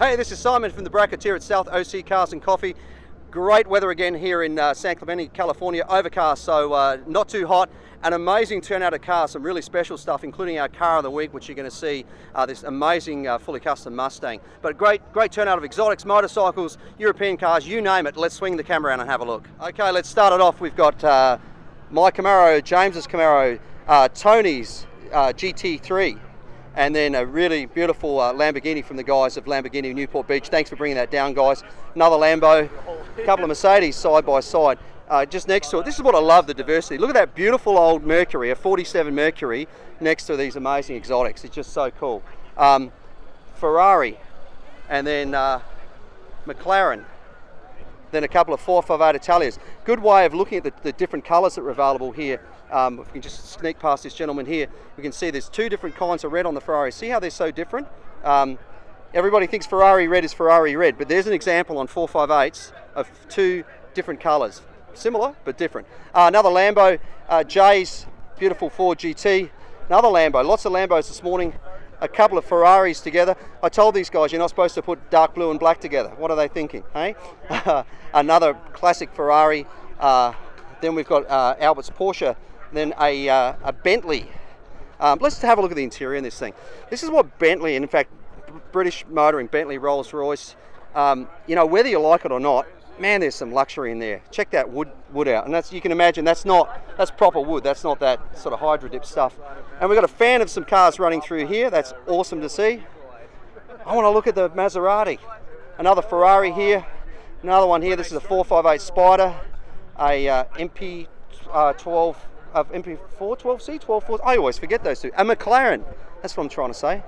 Hey, this is Simon from the Bracketeer at South OC Cars and Coffee. Great weather again here in San Clemente, California. Overcast, so not too hot. An amazing turnout of cars, some really special stuff, including our car of the week, which you're going to see, this amazing fully custom Mustang. But great turnout of exotics, motorcycles, European cars, you name it. Let's swing the camera around and have a look. Okay, let's start it off. We've got my Camaro, James's Camaro, Tony's GT3, and then a really beautiful Lamborghini from the guys of Lamborghini Newport Beach. Thanks for bringing that down, guys. Another Lambo, a couple of Mercedes side by side. Just next to it, this is what I love, the diversity. Look at that beautiful old Mercury, a 47 Mercury, next to these amazing exotics. It's just so cool. Ferrari, and then Mclaren, then a couple of 458 Italias. Good way of looking at the different colours that are available here. If we can just sneak past this gentleman here, we can see there's two different kinds of red on the Ferrari. See how they're so different? Everybody thinks Ferrari red is Ferrari red, but there's an example on 458s of two different colours. Similar, but different. Another Lambo, Jay's beautiful Ford GT. Another Lambo, lots of Lambos this morning. A couple of Ferraris together. I told these guys you're not supposed to put dark blue and black together. What are they thinking, hey? Another classic Ferrari. Then we've got Albert's Porsche. Then a Bentley. Let's have a look at the interior in this thing. This is what Bentley, and in fact, British Motoring, Bentley, Rolls-Royce, you know, whether you like it or not, man, there's some luxury in there. Check that wood out, and that's, you can imagine, that's proper wood. That's not that sort of hydro dip stuff. And we've got a fan of some cars running through here. That's awesome to see. I want to look at the Maserati. Another Ferrari here. Another one here. This is a 458 Spider, a MP12 of MP4 12C, 12 I always forget those two. A McLaren. That's what I'm trying to say.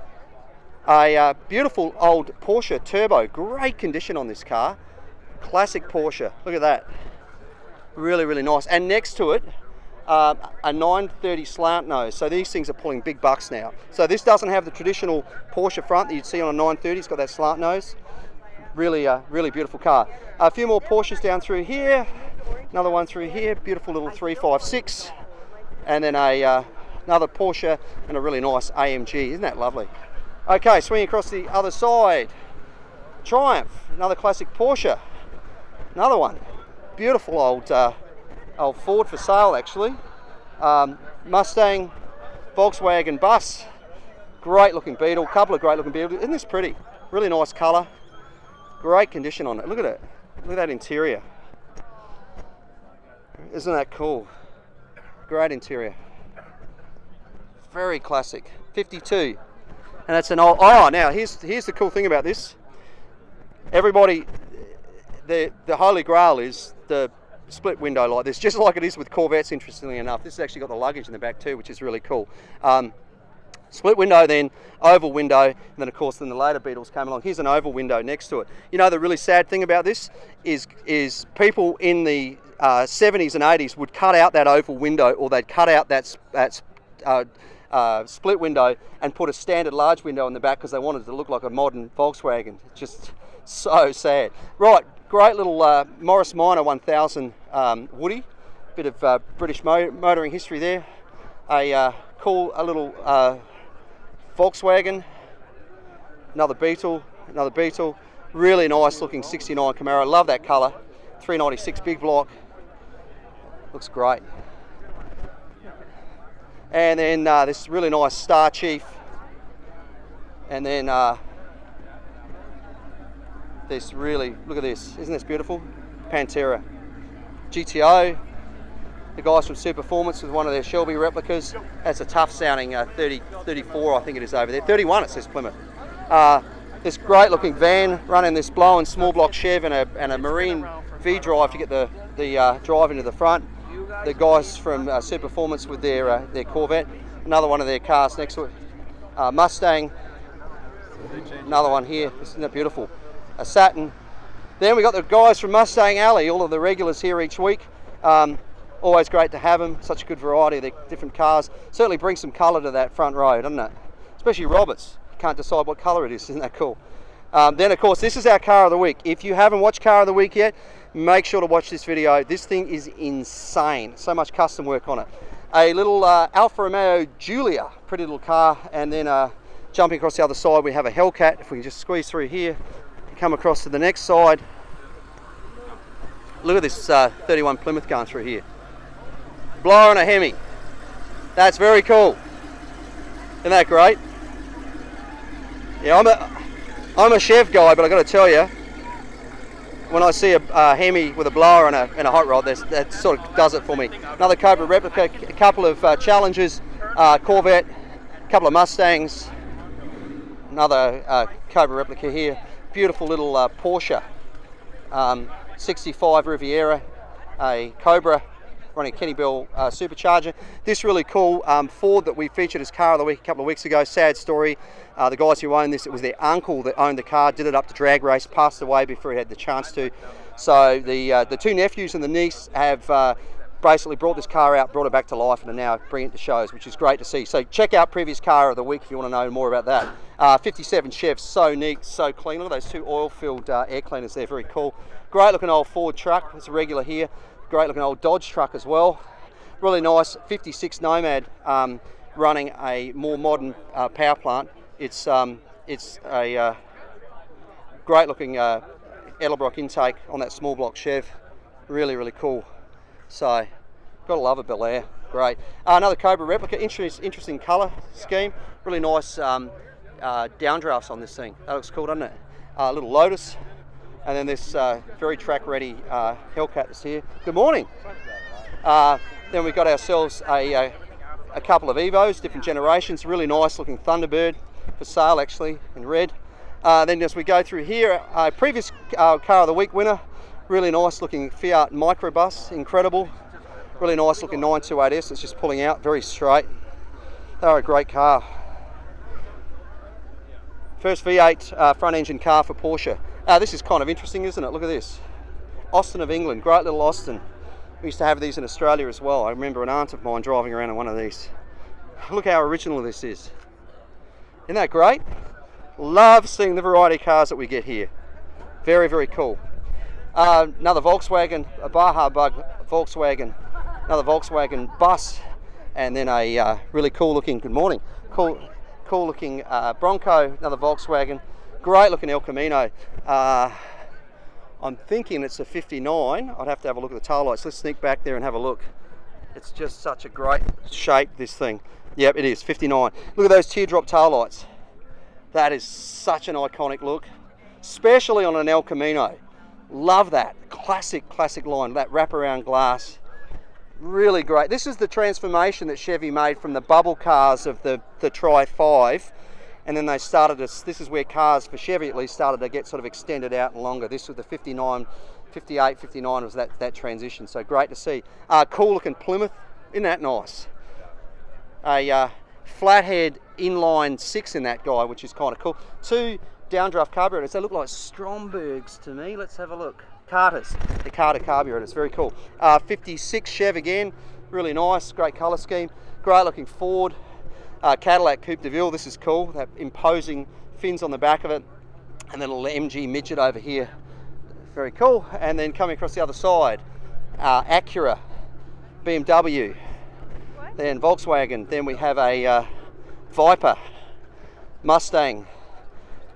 A beautiful old Porsche Turbo. Great condition on this car. Classic Porsche. Look at that. Really, really nice. And next to it, a 930 slant nose. So these things are pulling big bucks now. So this doesn't have the traditional Porsche front that you'd see on a 930. It's got that slant nose. Really, really beautiful car. A few more Porsches down through here. Another one through here. Beautiful little 356. And then another Porsche and a really nice AMG. Isn't that lovely? Okay, swinging across the other side. Triumph. Another classic Porsche. Another one, beautiful old Ford for sale actually. Mustang, Volkswagen bus, great looking Beetle, couple of great looking Beetles. Isn't this pretty? Really nice colour, great condition on it. Look at it, look at that interior. Isn't that cool? Great interior. Very classic, 52. And that's an old, now here's the cool thing about this. Everybody, the holy grail is the split window like this, just like it is with Corvettes, interestingly enough. This has actually got the luggage in the back too, which is really cool. Split window, then oval window, and then of course then the later Beetles came along. Here's an oval window next to it. You know, the really sad thing about this is people in the 70s and 80s would cut out that oval window, or they'd cut out that split window and put a standard large window in the back because they wanted it to look like a modern Volkswagen. Just so sad. Right, great little Morris Minor 1000 Woody. Bit of British motoring history there. A little Volkswagen. Another Beetle. Really nice looking 69 Camaro. Love that colour. 396 big block. Looks great. And then this really nice Star Chief. And then this really, look at this, isn't this beautiful? Pantera. GTO, the guys from Super Performance with one of their Shelby replicas. That's a tough sounding 34 I think it is over there. 31 it says Plymouth. This great looking van running this blowing small block Chev and a Marine V-drive to get the drive into the front. The guys from Super Performance with their Corvette. Another one of their cars next to it. Mustang. Another one here. Isn't that beautiful? A Saturn. Then we got the guys from Mustang Alley, all of the regulars here each week. Always great to have them. Such a good variety of the different cars. Certainly brings some colour to that front row, doesn't it? Especially Roberts. Can't decide what colour it is. Isn't that cool? Then of course this is our car of the week. If you haven't watched car of the week yet, make sure to watch this video. This thing is insane. So much custom work on it. A little Alfa Romeo Giulia, pretty little car. And then jumping across the other side we have a Hellcat. If we can just squeeze through here. Come across to the next side. Look at this 31 Plymouth going through here. Blower and a Hemi. That's very cool. Isn't that great? Yeah, I'm a Chev guy, but I got to tell you, when I see a Hemi with a blower and a hot rod, that sort of does it for me. Another Cobra replica, a couple of Challengers, Corvette, a couple of Mustangs, another Cobra replica here. Beautiful little Porsche 65 Riviera, a Cobra running a Kenny Bell supercharger. This really cool Ford that we featured as car of the week a couple of weeks ago. Sad story. The guys who owned this, it was their uncle that owned the car, did it up to drag race, passed away before he had the chance to. So the two nephews and the niece have basically brought this car out, brought it back to life, and are now bringing it to shows, which is great to see. So check out previous car of the week if you want to know more about that. 57 Chev, so neat, so clean. Look at those two oil-filled air cleaners there, very cool. Great looking old Ford truck, it's a regular here. Great looking old Dodge truck as well. Really nice 56 Nomad running a more modern power plant. It's a great looking Edelbrock intake on that small block Chev. Really, really cool. So, gotta love a Bel Air. Great. Another Cobra replica, interesting colour scheme. Really nice downdrafts on this thing. That looks cool, doesn't it? Little Lotus. And then this very track ready Hellcat that's here. Good morning. Then we've got ourselves a couple of Evos, different generations. Really nice looking Thunderbird for sale actually in red. Then as we go through here, previous car of the week winner. Really nice looking Fiat Microbus, incredible. Really nice looking 928S, it's just pulling out, very straight. They're a great car. First V8 front engine car for Porsche. This is kind of interesting, isn't it? Look at this. Austin of England, great little Austin. We used to have these in Australia as well. I remember an aunt of mine driving around in one of these. Look how original this is. Isn't that great? Love seeing the variety of cars that we get here. Very, very cool. Another Volkswagen, a Baja Bug Volkswagen, another Volkswagen bus, and then a really cool looking, good morning, cool looking Bronco, another Volkswagen, great looking El Camino. I'm thinking it's a 59. I'd have to have a look at the tail lights. Let's sneak back there and have a look. It's just such a great shape, this thing. Yep, it is, 59. Look at those teardrop tail lights. That is such an iconic look, especially on an El Camino. Love that. Classic line, that wraparound glass. Really great. This is the transformation that Chevy made from the bubble cars of the Tri-5. And then they started this is where cars, for Chevy at least, started to get sort of extended out and longer. This was the 59, 58, 59 was that transition. So great to see. Cool looking Plymouth. Isn't that nice? A flathead inline 6 in that guy, which is kind of cool. Two downdraft carburetors. They look like Strombergs to me. Let's have a look. Carters. The Carter carburetors. Very cool. 56 Chev again. Really nice. Great colour scheme. Great looking Ford. Cadillac Coupe de Ville. This is cool. That imposing fins on the back of it. And then a little MG midget over here. Very cool. And then coming across the other side, Acura, BMW, then Volkswagen. Then we have a Viper, Mustang,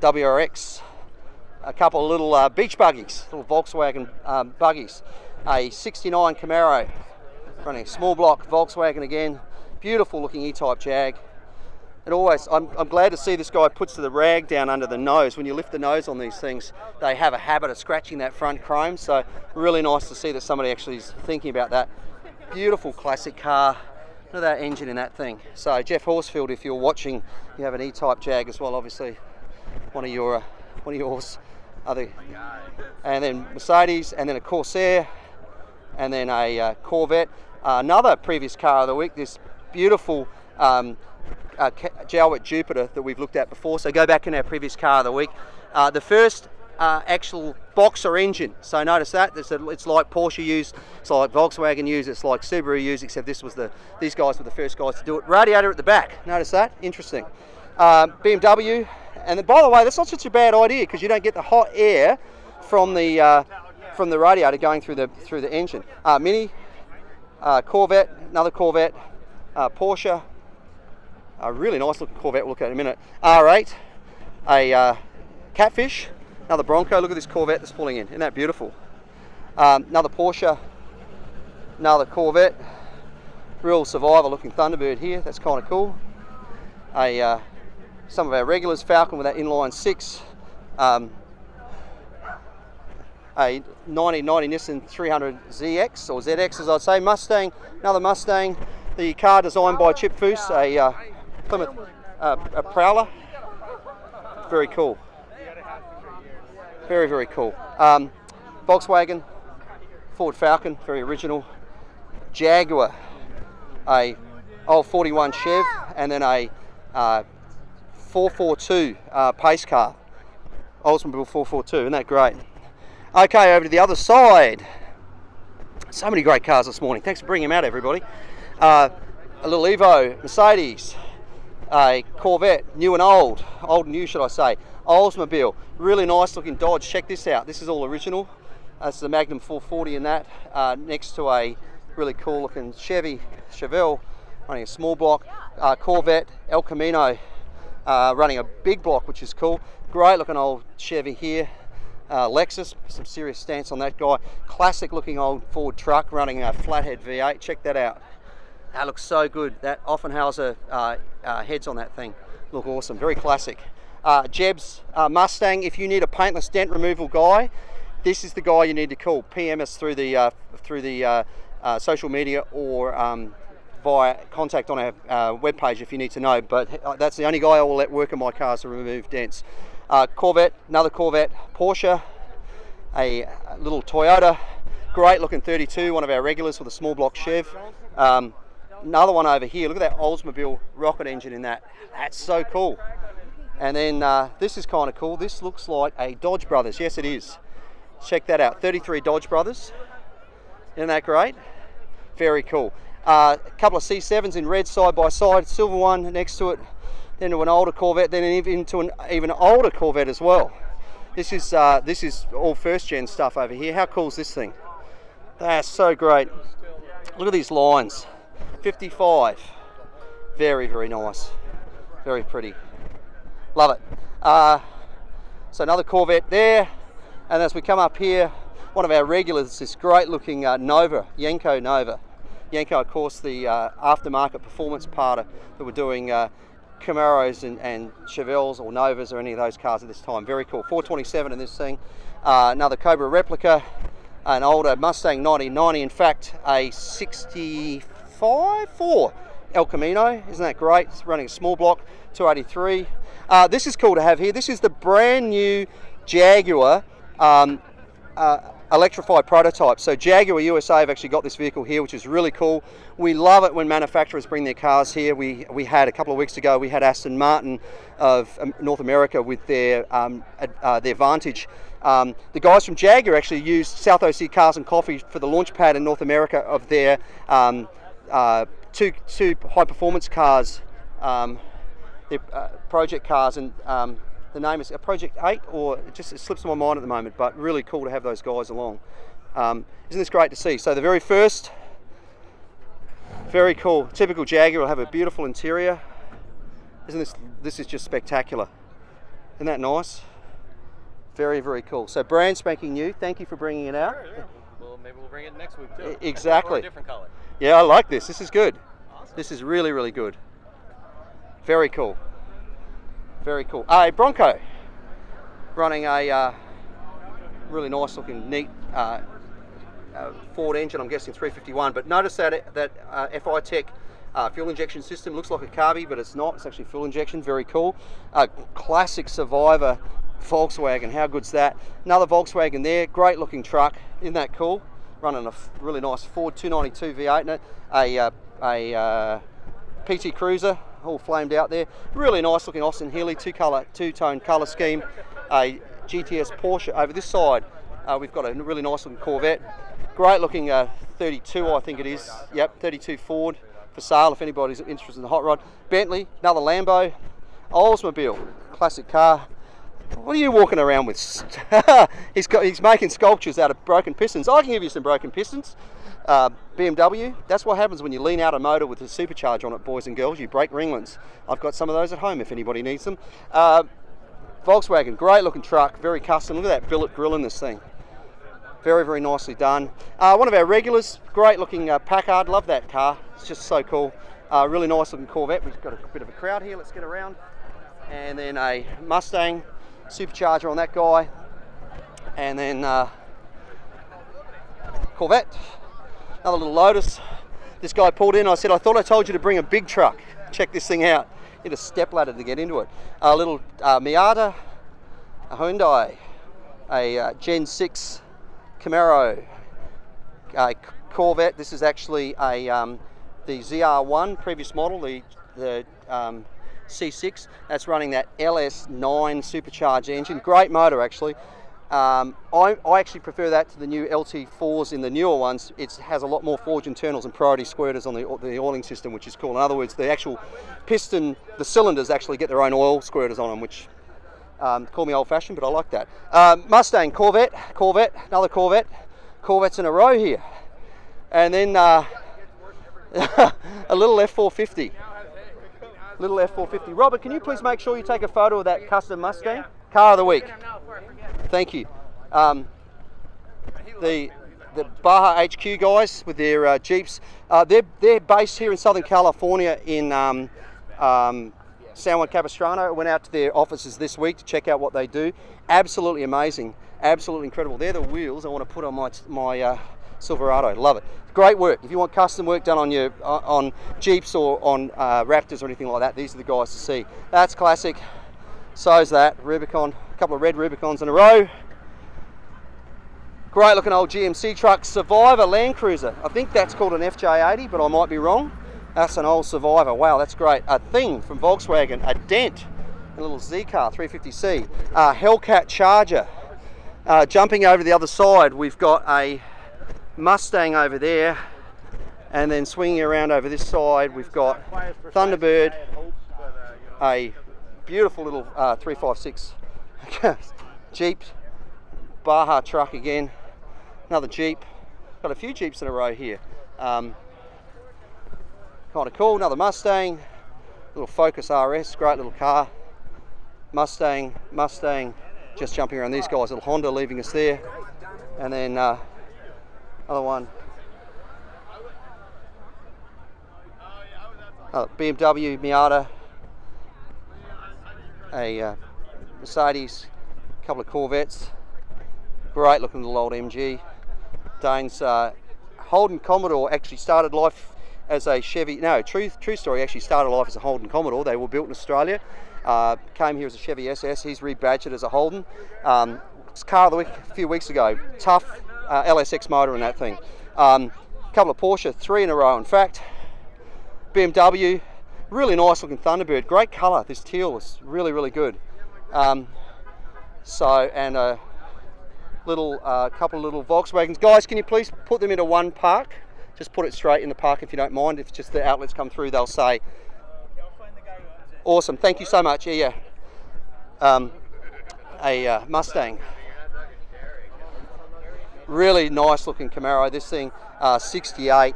WRX, a couple of little beach buggies, little Volkswagen buggies, a 69 Camaro, running a small block Volkswagen again, beautiful looking E-Type Jag. It always, I'm glad to see this guy puts the rag down under the nose. When you lift the nose on these things, they have a habit of scratching that front chrome, so really nice to see that somebody actually is thinking about that. Beautiful classic car. Look at that engine in that thing. So Jeff Horsfield, if you're watching, you have an E-Type Jag as well, obviously one of yours. And then Mercedes, and then a Corsair, and then a Corvette. Another previous car of the week, this beautiful Jowett Jupiter that we've looked at before. So go back in our previous car of the week. The first actual boxer engine. So notice that it's like Porsche used, it's like Volkswagen used, it's like Subaru used, except these guys were the first guys to do it. Radiator at the back. Notice that? Interesting. BMW. And then, by the way, that's not such a bad idea because you don't get the hot air from the radiator going through the engine. Mini, Corvette, another Corvette, Porsche, a really nice looking Corvette we'll look at in a minute. R8, a Catfish, Another Bronco. Look at this Corvette that's pulling in. Isn't that beautiful? Another Porsche. Another Corvette. Real survivor looking Thunderbird here. That's kind of cool. Some of our regulars, Falcon with that inline 6. A 1990 Nissan 300 ZX or ZX as I'd say. Mustang. Another Mustang. The car designed by Chip Foose, a Plymouth a Prowler. Very cool. Very, very cool. Volkswagen, Ford Falcon, very original. Jaguar, a old 41 Chev, and then a 442 pace car. Oldsmobile 442, isn't that great? Okay, over to the other side. So many great cars this morning. Thanks for bringing them out, everybody. A little Evo, Mercedes, a Corvette, new and old and new should I say, Oldsmobile, really nice looking Dodge. Check this out, this is all original. That's the Magnum 440 in that, next to a really cool looking Chevelle running a small block, Corvette, El Camino running a big block, which is cool. Great looking old Chevy here. Lexus, some serious stance on that guy. Classic looking old Ford truck running a flathead V8. Check that out. That looks so good. That Offenhauser heads on that thing look awesome. Very classic. Jeb's Mustang. If you need a paintless dent removal guy, this is the guy you need to call. PM us through the social media or via contact on our webpage if you need to know. But that's the only guy I will let work on my cars to remove dents. Corvette, another Corvette, Porsche, a little Toyota, great looking 32, one of our regulars with a small block Chev. Another one over here, look at that Oldsmobile rocket engine in that. That's so cool. And then this is kind of cool. This looks like a Dodge Brothers. Yes, it is. Check that out. 33 Dodge Brothers. Isn't that great? Very cool. A couple of C7s in red side by side, silver one next to it. Then to an older Corvette, then into an even older Corvette as well. This is all first gen stuff over here. How cool is this thing? That's so great. Look at these lines. 55. Very, very nice. Very pretty. Love it. So another Corvette there. And as we come up here, one of our regulars, this great looking Nova, Yenko Nova. Yenko, of course, the aftermarket performance part that we're doing Camaros and Chevelles or Novas or any of those cars at this time. Very cool. 427 in this thing. Another Cobra replica. An older Mustang 1990. In fact, a 65 El Camino. Isn't that great? It's running a small block. 283. This is cool to have here. This is the brand new Jaguar electrified prototype. So Jaguar USA have actually got this vehicle here, which is really cool. We love it when manufacturers bring their cars here. We had a couple of weeks ago, we had Aston Martin of North America with their Vantage. The guys from Jaguar actually used South OC Cars and Coffee for the launch pad in North America of their two high performance cars, their project cars, and the name is Project 8, or it slips my mind at the moment, but really cool to have those guys along. Isn't this great to see? So the very first, very cool, typical Jaguar will have a beautiful interior. Isn't this is just spectacular. Isn't that nice? Very, very cool. So brand spanking new. Thank you for bringing it out. Sure. Well, maybe we'll bring it next week too. Exactly. Or a different color. Yeah, I like this. This is good. Awesome. This is really, really good. Very cool. Very cool. A Bronco running a really nice looking, neat Ford engine. I'm guessing 351. But notice that FI Tech fuel injection system looks like a carby, but it's not. It's actually fuel injection. Very cool. Classic Survivor Volkswagen. How good's that? Another Volkswagen there. Great looking truck. Isn't that cool? Running a really nice Ford 292 V8 in it. A PT Cruiser, all flamed out there. Really nice looking Austin Healey two-tone colour scheme. A GTS Porsche over this side. We've got a really nice looking Corvette. Great looking 32, I think it is. Yep, 32 Ford for sale if anybody's interested in the hot rod. Bentley, another Lambo. Oldsmobile, classic car. What are you walking around with? He's making sculptures out of broken pistons. I can give you some broken pistons. BMW, that's what happens when you lean out a motor with a supercharger on it, boys and girls. You break ringlets. I've got some of those at home if anybody needs them. Volkswagen, great looking truck, very custom. Look at that billet grille in this thing. Very, very nicely done. One of our regulars, great looking Packard, love that car. It's just so cool. Really nice looking Corvette. We've got a bit of a crowd here, let's get around. And then a Mustang, supercharger on that guy. And then Corvette, another little Lotus. This guy pulled in, I said, I thought I told you to bring a big truck. Check this thing out. Need a step ladder to get into it. A little Miata, a Hyundai, a Gen 6 Camaro, a Corvette. This is actually a the ZR1 previous model, the C6. That's running that LS9 supercharged engine. Great motor actually. I actually prefer that to the new LT4s in the newer ones. It has a lot more forged internals and priority squirters on the oiling system, which is cool. In other words, the actual piston, the cylinders actually get their own oil squirters on them, which call me old-fashioned, but I like that. Mustang, Corvette, another Corvette. Corvettes in a row here. And then a little F450. Little F450. Robert, can you please make sure you take a photo of that custom Mustang? Car of the week. Thank you. The Baja HQ guys with their Jeeps, they're based here in Southern California in San Juan Capistrano. I went out to their offices this week to check out what they do. Absolutely amazing, absolutely incredible. They're the wheels I want to put on my Silverado. Love it. Great work. If you want custom work done on your on Jeeps or on Raptors or anything like that, these are the guys to see. That's classic. So's that Rubicon. A couple of red Rubicons in a row. Great looking old GMC truck. Survivor Land Cruiser. I think that's called an FJ80, but I might be wrong. That's an old Survivor. Wow, that's great. A Thing from Volkswagen. A Dent. A little Z car, 350C. Hellcat Charger. Jumping over the other side, we've got a Mustang over there. And then swinging around over this side, we've got Thunderbird. A beautiful little 356 Jeep, Baja truck again, another Jeep. Got a few Jeeps in a row here. Kind of cool. Another Mustang, little Focus RS, great little car. Mustang, just jumping around these guys. Little Honda leaving us there, and then another one. BMW Miata. A Mercedes, a couple of Corvettes, great looking little old MG. Dane's Holden Commodore actually started life as a Chevy, no, true story, actually started life as a Holden Commodore. They were built in Australia, came here as a Chevy SS, he's rebadged as a Holden. It's car of the week a few weeks ago, tough LSX motor in that thing. Couple of Porsche, 3 in a row in fact. BMW, really nice looking Thunderbird, great colour. This teal is really, really good. And a little couple of little Volkswagens. Guys, can you please put them into one park? Just put it straight in the park if you don't mind. If just the outlets come through, they'll say. Awesome, thank you so much. Yeah. A Mustang. Really nice looking Camaro. This thing, 68.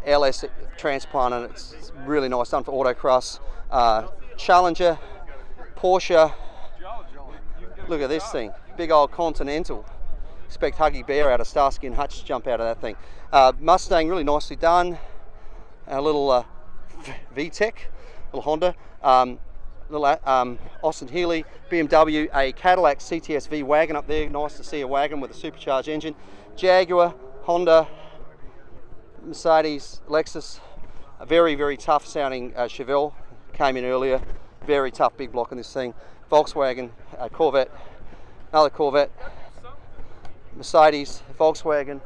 LS transplant, and it's really nice, done for autocross. Challenger, Porsche. Look at this thing, big old Continental. Expect Huggy Bear out of Starsky and Hutch to jump out of that thing. Mustang, really nicely done. A little VTEC, little Honda. Little Austin Healey, BMW, a Cadillac CTS V wagon up there. Nice to see a wagon with a supercharged engine. Jaguar, Honda, Mercedes, Lexus, a very, very tough sounding Chevelle, came in earlier, very tough big block in this thing. Volkswagen, Corvette, another Corvette, Mercedes, Volkswagen.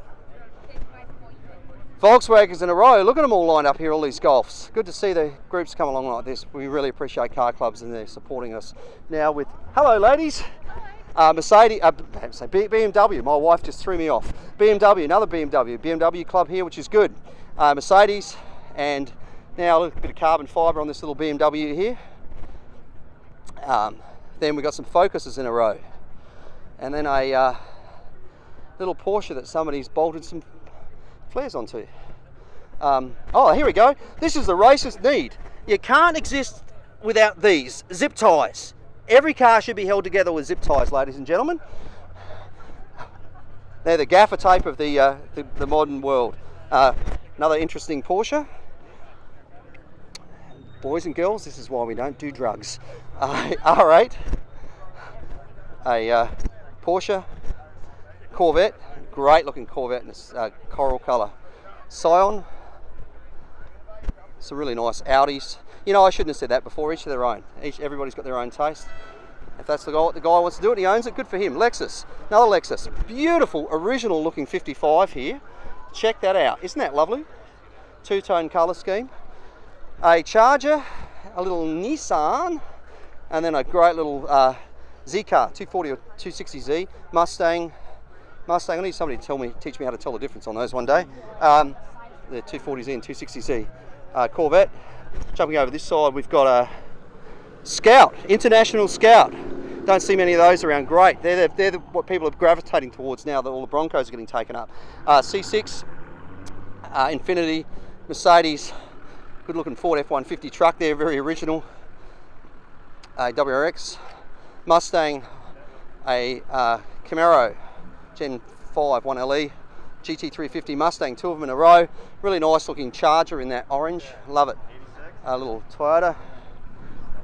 Volkswagens in a row, look at them all lined up here, all these Golfs. Good to see the groups come along like this. We really appreciate car clubs and they're supporting us now with, hello ladies. Mercedes, BMW, my wife just threw me off. BMW, another BMW club here, which is good. Mercedes, and now a little bit of carbon fibre on this little BMW here. Then we've got some Focuses in a row. And then a little Porsche that somebody's bolted some flares onto. Oh, here we go. This is the racist need. You can't exist without these zip ties. Every car should be held together with zip ties, ladies and gentlemen. They're the gaffer tape of the modern world. Another interesting Porsche. Boys and girls, this is why we don't do drugs. R8, a Porsche Corvette, great looking Corvette in this coral colour. Scion, some really nice Audis. You know, I shouldn't have said that before, each of their own. Everybody's got their own taste. If that's the guy wants to do it and he owns it, good for him. Lexus, another Lexus. Beautiful, original looking 55 here. Check that out, isn't that lovely? Two-tone colour scheme. A Charger, a little Nissan, and then a great little Z car, 240 or 260Z, Mustang. I need somebody to teach me how to tell the difference on those one day. The 240Z and 260Z. Corvette. Jumping over this side, we've got a Scout, International Scout. Don't see many of those around. Great. They're what people are gravitating towards now that all the Broncos are getting taken up. C6, Infiniti, Mercedes. Good looking Ford F-150 truck there, very original. A WRX, Mustang, a Camaro Gen 5 1LE, GT350 Mustang, two of them in a row. Really nice looking Charger in that orange, love it. A little Toyota,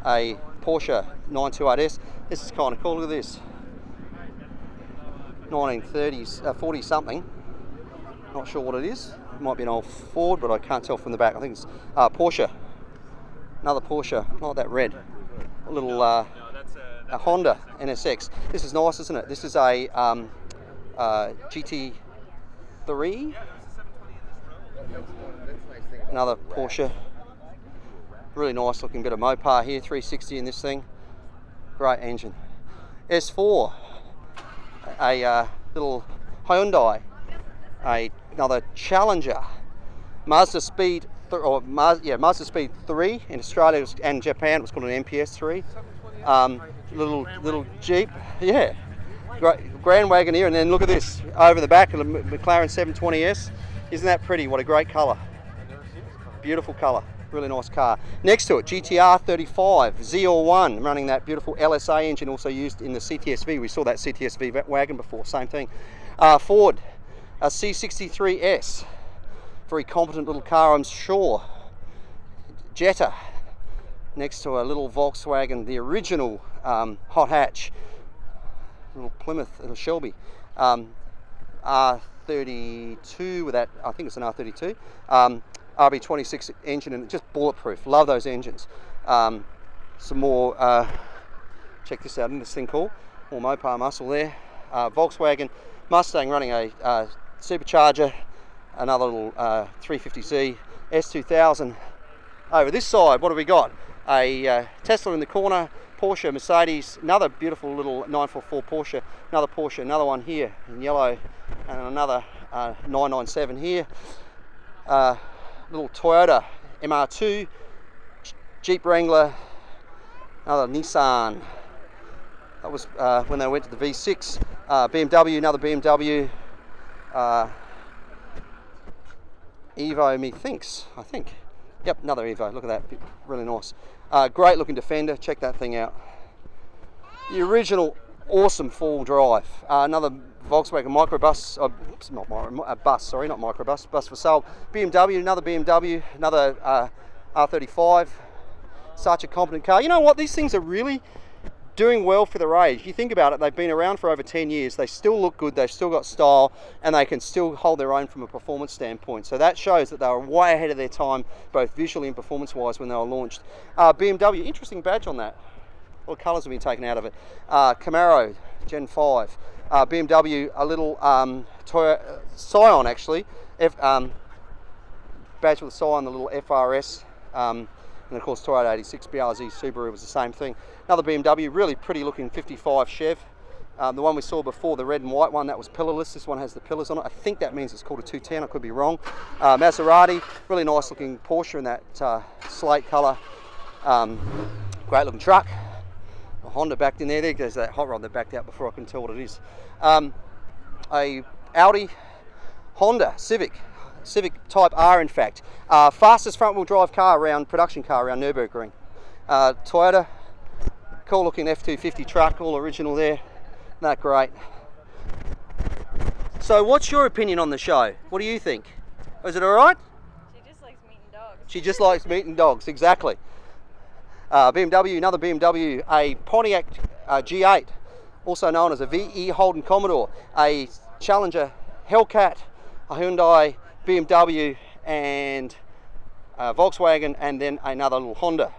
a Porsche 928S. This is kind of cool, look at this. 1930s, 40 something. Not sure what it is. It might be an old Ford, but I can't tell from the back. I think it's Porsche. Another Porsche, not that red. A little a Honda NSX. This is nice, isn't it? This is a GT3. Another Porsche. Really nice looking bit of Mopar here, 360 in this thing. Great engine. S4, a little Hyundai, another Challenger, Mazda Speed, Mazda Speed 3 in Australia and Japan. It was called an MPS 3. Little Jeep, yeah. Great Grand Wagoneer, and then look at this over the back of the Mclaren 720S. Isn't that pretty? What a great colour. Beautiful colour. Really nice car. Next to it, GTR 35 ZL1, running that beautiful LSA engine, also used in the CTSV. We saw that CTSV wagon before, same thing. Ford, a C63S, very competent little car, I'm sure. Jetta, next to a little Volkswagen, the original hot hatch, little Plymouth, little Shelby, R32 with that, I think it's an R32. RB26 engine, and just bulletproof. Love those engines. Some more, check this out, isn't this thing cool? More Mopar muscle there. Volkswagen, Mustang running a supercharger, another little 350Z, S2000. Over this side, what have we got? A Tesla in the corner, Porsche, Mercedes, another beautiful little 944 Porsche, another Porsche, another one here in yellow, and another 997 here. Little Toyota MR2, Jeep Wrangler, another Nissan. That was when they went to the V6. BMW, another BMW. Evo, methinks, I think. Yep, another Evo. Look at that, really nice. Great looking Defender. Check that thing out. The original awesome full drive. Another Volkswagen microbus, not microbus, bus for sale. BMW, another BMW, another R35. Such a competent car. You know what? These things are really doing well for their age. You think about it, they've been around for over 10 years. They still look good, they've still got style, and they can still hold their own from a performance standpoint. So that shows that they were way ahead of their time, both visually and performance-wise, when they were launched. BMW, interesting badge on that. All the colours have been taken out of it. Camaro, Gen 5. BMW, a little Toyota Scion actually, badge with the Scion, the little FRS, and of course Toyota 86, BRZ, Subaru was the same thing. Another BMW, really pretty looking 55 Chev. The one we saw before, the red and white one, that was pillarless. This one has the pillars on it. I think that means it's called a 210, I could be wrong. Maserati, really nice looking Porsche in that slate colour. Great looking truck. A Honda backed in there. There's that hot rod that backed out before I can tell what it is. A Audi, Honda, Civic Type R in fact. Fastest front wheel drive car around, production car around Nürburgring. Toyota Cool looking F-250 truck, all original there. Isn't that great? So what's your opinion on the show? What do you think? Was it all right? She just likes meeting dogs. She just likes meeting dogs, exactly. BMW, another BMW, a Pontiac G8, also known as a VE Holden Commodore, a Challenger Hellcat, a Hyundai, BMW, and Volkswagen, and then another little Honda.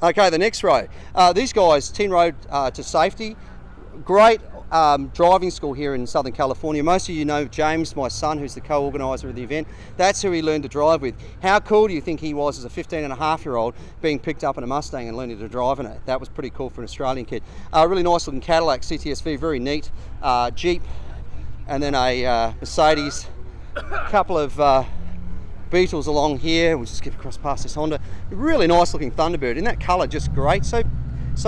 Okay, the next row. These guys, 10 Road to Safety, great driving school here in Southern California. Most of you know James, my son, who's the co-organizer of the event. That's who he learned to drive with. How cool do you think he was as a 15-and-a-half-year-old being picked up in a Mustang and learning to drive in it? That was pretty cool for an Australian kid. Really nice looking Cadillac CTSV, very neat. Jeep, and then a Mercedes. A couple of Beetles along here. We'll just skip across past this Honda. Really nice looking Thunderbird. In that colour, just great. So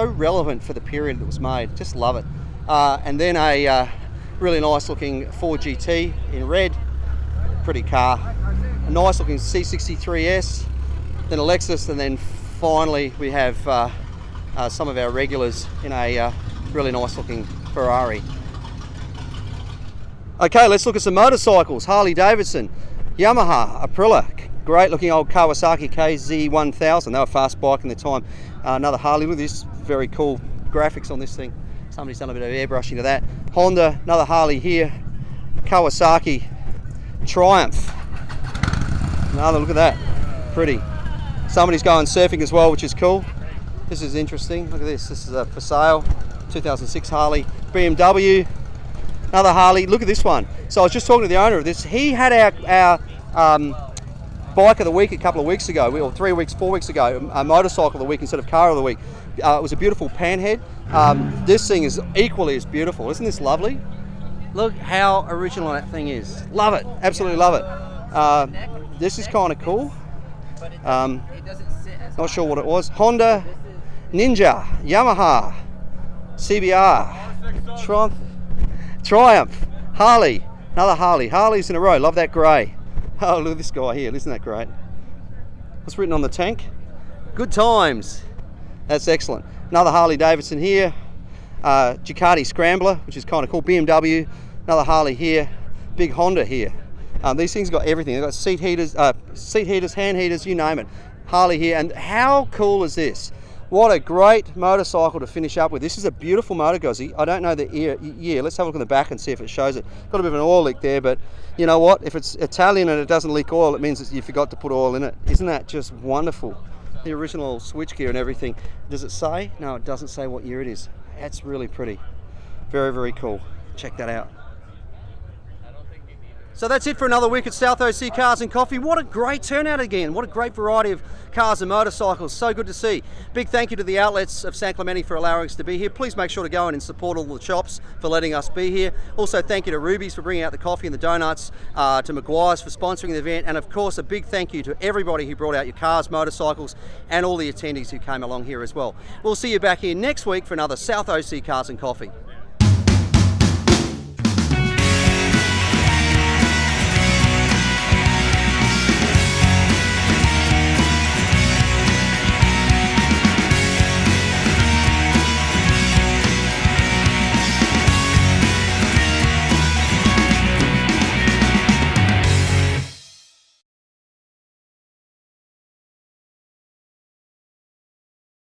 relevant for the period that was made. Just love it. And then a really nice looking Ford GT in red. Pretty car. A nice looking C63S. Then a Lexus, and then finally we have some of our regulars in a really nice looking Ferrari. Okay, let's look at some motorcycles. Harley Davidson, Yamaha, Aprilia, great looking old Kawasaki KZ1000. They were fast bike in their time. Another Harley. Look at this, very cool graphics on this thing. Somebody's done a bit of airbrushing to that. Honda, another Harley here. Kawasaki Triumph. Another, look at that, pretty. Somebody's going surfing as well, which is cool. This is interesting. Look at this. This is for sale. 2006 Harley. BMW. Another Harley. Look at this one. So I was just talking to the owner of this. He had our bike of the week a couple of weeks ago, or 4 weeks ago, a motorcycle of the week instead of car of the week. It was a beautiful panhead. This thing is equally as beautiful. Isn't this lovely? Look how original that thing is. Love it. Absolutely love it. This is kind of cool. Not sure what it was. Honda, Ninja, Yamaha, CBR, Triumph, Harley, another Harley. Harleys in a row. Love that grey. Oh, look at this guy here. Isn't that great? What's written on the tank? Good times. That's excellent. Another Harley Davidson here. Ducati Scrambler, which is kind of cool. BMW. Another Harley here. Big Honda here. These things got everything. They've got seat heaters, hand heaters, you name it. Harley here. And how cool is this? What a great motorcycle to finish up with. This is a beautiful Moto Guzzi. I don't know the year. Let's have a look at the back and see if it shows it. Got a bit of an oil leak there, but you know what? If it's Italian and it doesn't leak oil, it means that you forgot to put oil in it. Isn't that just wonderful? The original switchgear and everything. Does it say? No, it doesn't say what year it is. That's really pretty. Very, very cool. Check that out. So that's it for another week at South OC Cars and Coffee. What a great turnout again. What a great variety of cars and motorcycles. So good to see. Big thank you to the outlets of San Clemente for allowing us to be here. Please make sure to go in and support all the shops for letting us be here. Also thank you to Ruby's for bringing out the coffee and the donuts, to McGuire's for sponsoring the event, and of course a big thank you to everybody who brought out your cars, motorcycles, and all the attendees who came along here as well. We'll see you back here next week for another South OC Cars and Coffee.